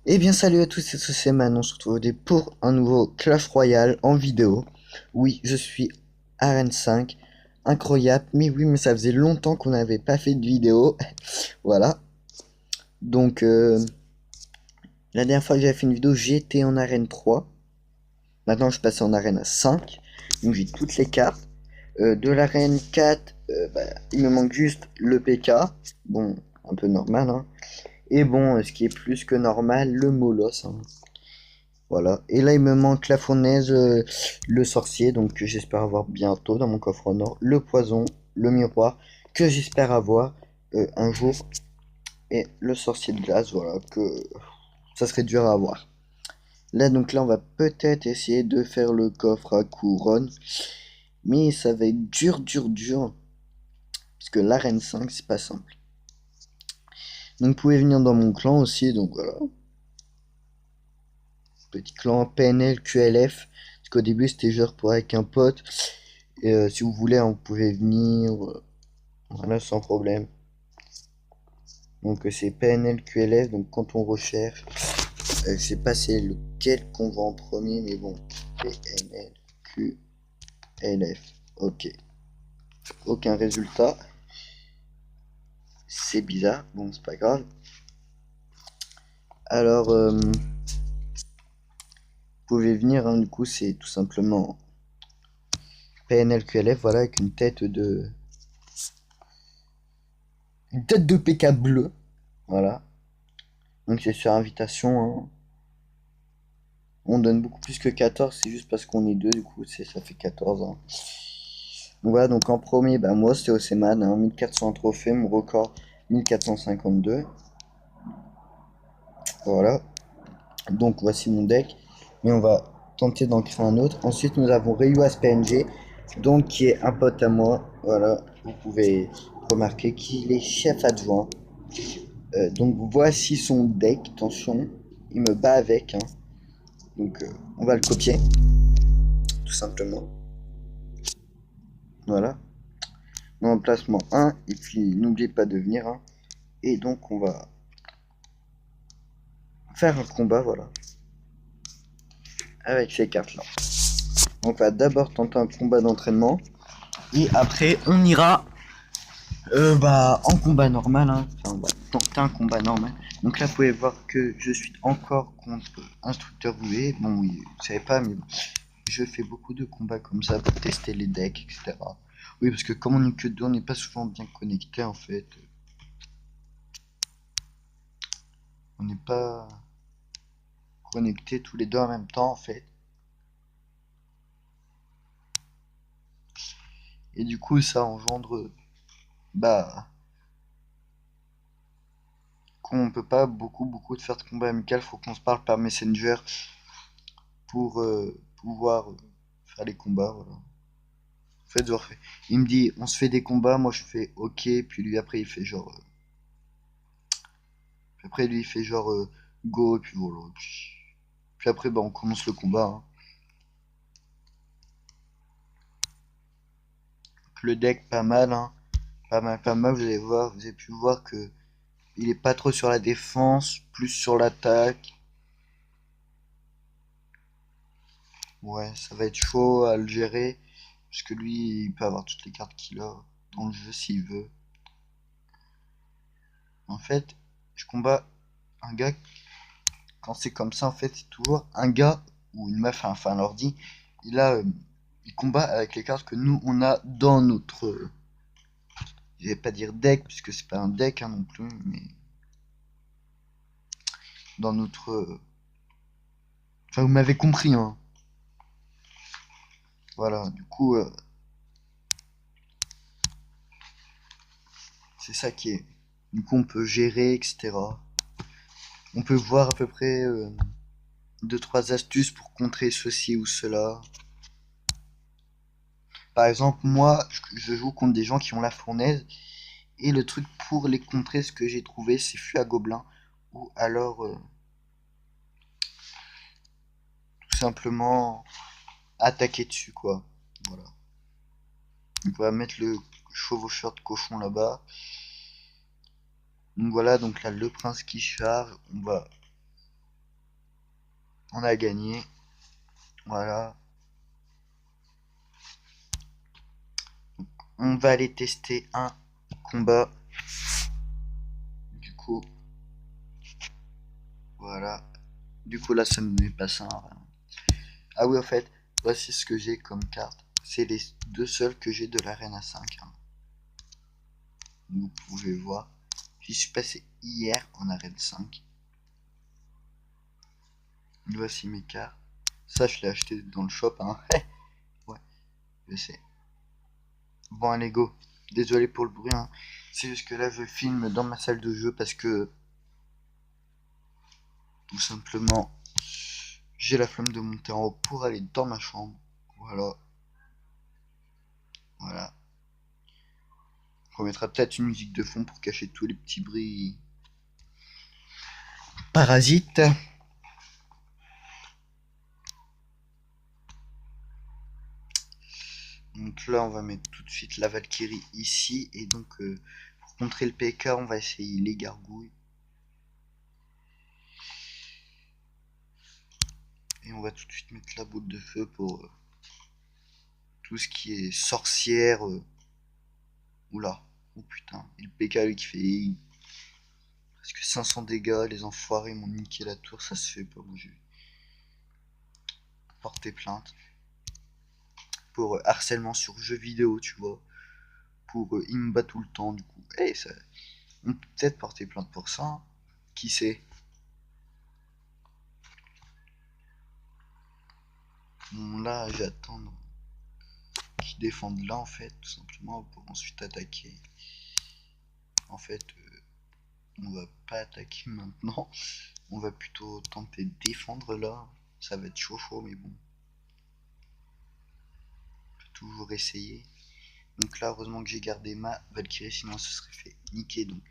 Eh bien salut à tous et tous, c'est Manon, on se retrouve pour un nouveau Clash Royale en vidéo. Oui, je suis Arène 5, incroyable, mais oui, mais ça faisait longtemps qu'on n'avait pas fait de vidéo. Voilà, donc la dernière fois que j'avais fait une vidéo, j'étais en Arène 3. Maintenant je passe en Arène 5, donc j'ai toutes les cartes. De l'arène 4, il me manque juste le PK, bon, un peu normal, hein. Et bon, ce qui est plus que normal, le Molos, hein. Voilà. Et là, il me manque la fournaise, le sorcier, donc que j'espère avoir bientôt dans mon coffre en or. Le poison, le miroir, que j'espère avoir un jour. Et le sorcier de glace, voilà, que ça serait dur à avoir. Là, donc là, on va peut-être essayer de faire le coffre à couronne. Mais ça va être dur, dur, dur. Parce que l'arène 5, c'est pas simple. Donc, vous pouvez venir dans mon clan aussi, donc voilà. Petit clan PNL, QLF. Parce qu'au début, c'était genre pour avec un pote. Et si vous voulez, hein, vous pouvez venir, voilà, sans problème. Donc c'est PNL QLF, donc quand on recherche, je sais pas c'est lequel qu'on va en premier, mais bon, PNL QLF, ok. Aucun résultat, c'est bizarre, bon c'est pas grave. Alors, vous pouvez venir, hein, du coup c'est tout simplement PNL QLF, voilà, avec une tête de PK bleu, voilà. Donc c'est sur invitation, hein. On donne beaucoup plus que 14, c'est juste parce qu'on est deux, du coup, ça fait 14 ans. Donc voilà, donc en premier, bah, moi, c'est Oseman, hein, 1400 trophées, mon record 1452. Voilà, donc voici mon deck. Mais on va tenter d'en créer un autre. Ensuite, nous avons Ryu PNG, donc qui est un pote à moi. Voilà, vous pouvez remarquer qu'il est chef adjoint. Donc voici son deck, attention, il me bat avec, hein. Donc on va le copier, tout simplement. Voilà. Emplacement 1, et puis n'oubliez pas de venir, hein. Et donc on va faire un combat, voilà, avec ces cartes là. On va d'abord tenter un combat d'entraînement, et après on ira en combat normal, hein. Enfin on va tenter un combat normal. Donc là vous pouvez voir que je suis encore contre instructeur Boulet. Bon oui, vous savez pas, mais je fais beaucoup de combats comme ça pour tester les decks, etc. Oui, parce que comme on est que deux, on n'est pas souvent bien connecté en fait. On n'est pas connectés tous les deux en même temps en fait. Et du coup ça engendre bah qu'on peut pas beaucoup de faire de combat amical, faut qu'on se parle par Messenger pour pouvoir faire les combats, voilà. En fait, genre, il me dit on se fait des combats, moi je fais ok, puis lui après il fait genre après lui il fait genre go, et puis voilà. Puis après bah on commence le combat, hein. Le deck pas mal, hein. Pas mal, vous allez voir, vous avez pu voir que il est pas trop sur la défense, plus sur l'attaque. Ouais, ça va être chaud à le gérer. Parce que lui, il peut avoir toutes les cartes qu'il a dans le jeu s'il veut. En fait, je combats un gars, quand c'est comme ça, en fait, c'est toujours un gars ou une meuf, enfin un ordi. Il a, il combat avec les cartes que nous, on a dans notre, je vais pas dire deck, puisque c'est pas un deck, hein, non plus, mais dans notre, enfin, vous m'avez compris, hein. Voilà, du coup, c'est ça qui est. Du coup, on peut gérer, etc. On peut voir à peu près deux trois astuces pour contrer ceci ou cela. Par exemple, moi, je joue contre des gens qui ont la fournaise. Et le truc pour les contrer, ce que j'ai trouvé, c'est fût à gobelin. Ou alors, tout simplement, attaquer dessus, quoi. Voilà. Donc, on va mettre le chevaucheur de cochon là-bas. Donc voilà, donc là, le prince qui charge. On va On a gagné. Voilà. On va aller tester un combat. Du coup, voilà. Du coup, là, ça me met pas ça. Hein. Ah oui, en fait, voici ce que j'ai comme carte. C'est les deux seuls que j'ai de l'arène 5. Hein. Vous pouvez voir. J'y suis passé hier en arène 5. Voici mes cartes. Ça, je l'ai acheté dans le shop. Hein. Ouais, je sais. Bon, allez, go. Désolé pour le bruit. Hein. C'est juste que là, je filme dans ma salle de jeu parce que, tout simplement, j'ai la flemme de monter en haut pour aller dans ma chambre. Voilà. Voilà. On remettra peut-être une musique de fond pour cacher tous les petits bruits parasites. Donc là, on va mettre tout de suite la Valkyrie ici. Et donc, pour contrer le PK, on va essayer les gargouilles. Et on va tout de suite mettre la boule de feu pour tout ce qui est sorcière. Oula, oh putain. Et le PK, lui, qui fait presque 500 dégâts. Les enfoirés m'ont niqué la tour, ça se fait pas. Moi, je vais porter plainte pour harcèlement sur jeux vidéo, tu vois. Pour il me bat tout le temps, du coup. Eh, ça, on peut peut-être porter plainte pour ça. Hein. Qui sait? Bon, là, j'attends qu'ils défendent là, en fait, tout simplement, pour ensuite attaquer. En fait, on va pas attaquer maintenant. On va plutôt tenter de défendre là. Ça va être chaud, chaud, mais bon. On peut toujours essayer. Donc là, heureusement que j'ai gardé ma Valkyrie, sinon ce serait fait niquer donc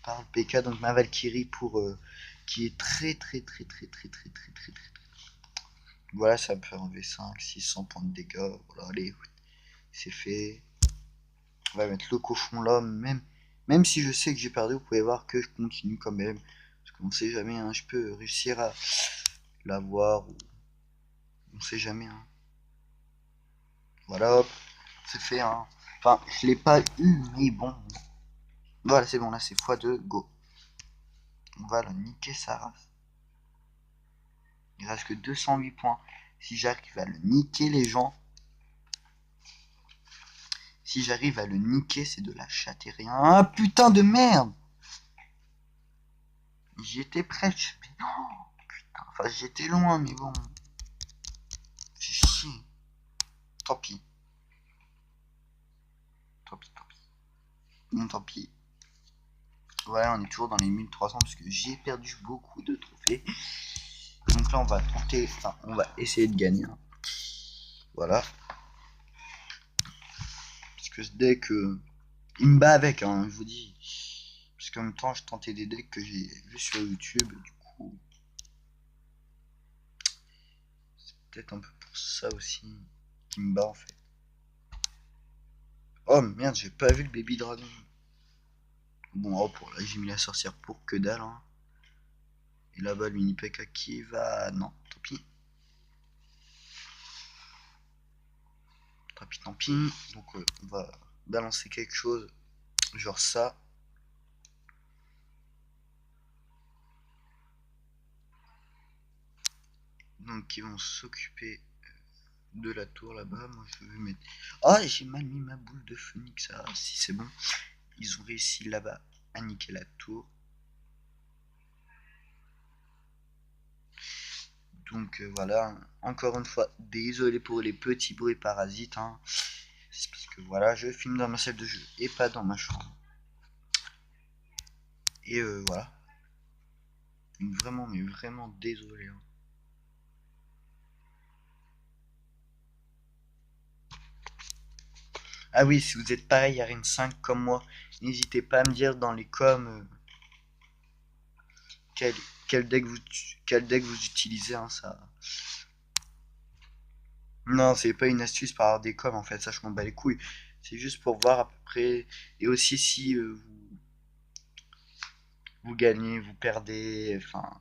par le PK. Donc ma Valkyrie pour qui est très. Voilà, ça me fait enlever 5, 600 points de dégâts. Voilà, allez, c'est fait. On va mettre le cochon là, même si je sais que j'ai perdu, vous pouvez voir que je continue quand même. Parce qu'on sait jamais, hein, je peux réussir à l'avoir. On sait jamais. Hein. Voilà, hop, c'est fait. Hein. Enfin, je l'ai pas eu, mais bon. Voilà, c'est bon, là c'est x2, go. On va le niquer sa race. Il reste que 208 points. Si j'arrive à le niquer, les gens. Si j'arrive à le niquer, c'est de la chatte et rien. Ah putain de merde! J'y étais presque. Mais non! Putain, enfin j'étais loin, mais bon. C'est chier. Tant pis. Tant pis, tant pis. Bon, tant pis. Voilà, on est toujours dans les 1300 parce que j'ai perdu beaucoup de trophées. Donc là, on va tenter, enfin, on va essayer de gagner. Hein. Voilà. Parce que ce deck, il me bat avec, hein, je vous dis. Parce qu'en même temps, je tentais des decks que j'ai vus sur YouTube. Du coup, c'est peut-être un peu pour ça aussi qui me bat en fait. Oh merde, j'ai pas vu le baby dragon. Bon, oh, pour là, j'ai mis la sorcière pour que dalle. Hein. Et là-bas, le mini PK qui va. Non, tant pis. Tant pis, tant pis. Donc, on va balancer quelque chose. Genre ça. Donc, ils vont s'occuper de la tour là-bas. Moi, je vais mettre. Ah, j'ai mal mis ma boule de phoenix. Ah, si c'est bon. Ils ont réussi là-bas à niquer la tour. Donc voilà, encore une fois, désolé pour les petits bruits parasites. Hein. C'est parce que voilà, je filme dans ma salle de jeu et pas dans ma chambre. Et voilà. Vraiment, mais vraiment désolé. Hein. Ah oui, si vous êtes pareil à Ring 5 comme moi, n'hésitez pas à me dire dans les coms quel, quel, deck vous, quel deck vous utilisez. Hein, ça. Non, c'est pas une astuce par avoir des coms en fait, ça je m'en bats les couilles. C'est juste pour voir à peu près. Et aussi si vous gagnez, vous perdez. Enfin,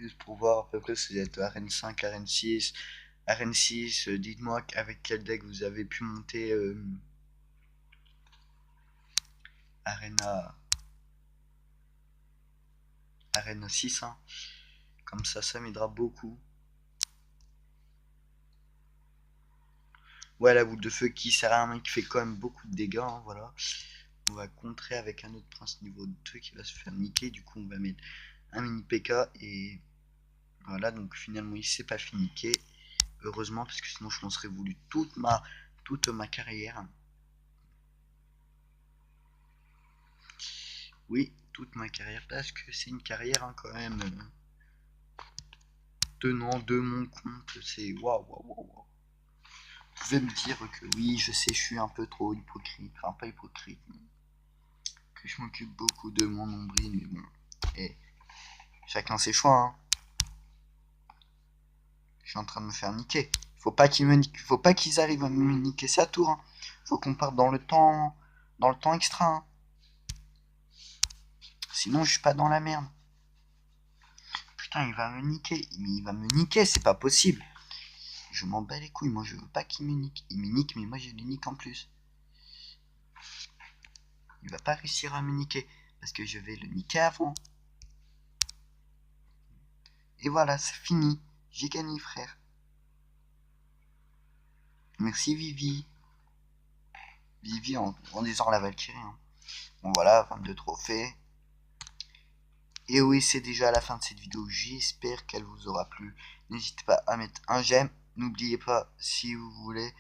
Juste pour voir à peu près si vous êtes arène 5, arène 6. Arène 6, dites-moi avec quel deck vous avez pu monter Arena, Arena 6. Hein. Comme ça m'aidera beaucoup. Ouais, la boule de feu qui sert à rien, qui fait quand même beaucoup de dégâts. Hein, voilà. On va contrer avec un autre prince niveau 2 qui va se faire niquer. Du coup, on va mettre un mini PK et voilà. Donc finalement, il s'est pas fait niquer. Heureusement, parce que sinon, je m'en serais voulu toute ma carrière. Oui, toute ma carrière, parce que c'est une carrière hein, quand même. Tenant de mon compte, c'est waouh, waouh, waouh. Vous pouvez me dire que oui, je sais, je suis un peu trop hypocrite. Enfin, pas hypocrite, mais que je m'occupe beaucoup de mon nombril, mais bon. Et chacun ses choix, hein. Je suis en train de me faire niquer. Faut pas qu'ils me niquent, faut pas qu'ils arrivent à me niquer sa tour. Hein. Faut qu'on parte dans le temps extra. Hein. Sinon, je suis pas dans la merde. Putain, il va me niquer. Mais il va me niquer, c'est pas possible. Je m'en bats les couilles. Moi, je veux pas qu'il me nique. Il me nique, mais moi, je le nique en plus. Il va pas réussir à me niquer. Parce que je vais le niquer avant. Et voilà, c'est fini. J'ai gagné, frère. Merci, Vivi. Vivi en disant la Valkyrie. Hein. Bon, voilà, 22 trophées. Et oui, c'est déjà la fin de cette vidéo. J'espère qu'elle vous aura plu. N'hésitez pas à mettre un j'aime. N'oubliez pas, si vous voulez,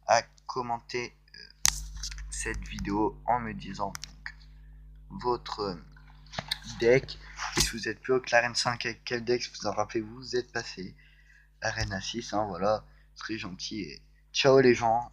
à commenter cette vidéo en me disant donc, votre deck. Et si vous êtes plus haut que l'arène 5, avec quel deck vous en rappelez-vous êtes passé. Arène 6, hein, voilà. Très gentil. Et ciao les gens.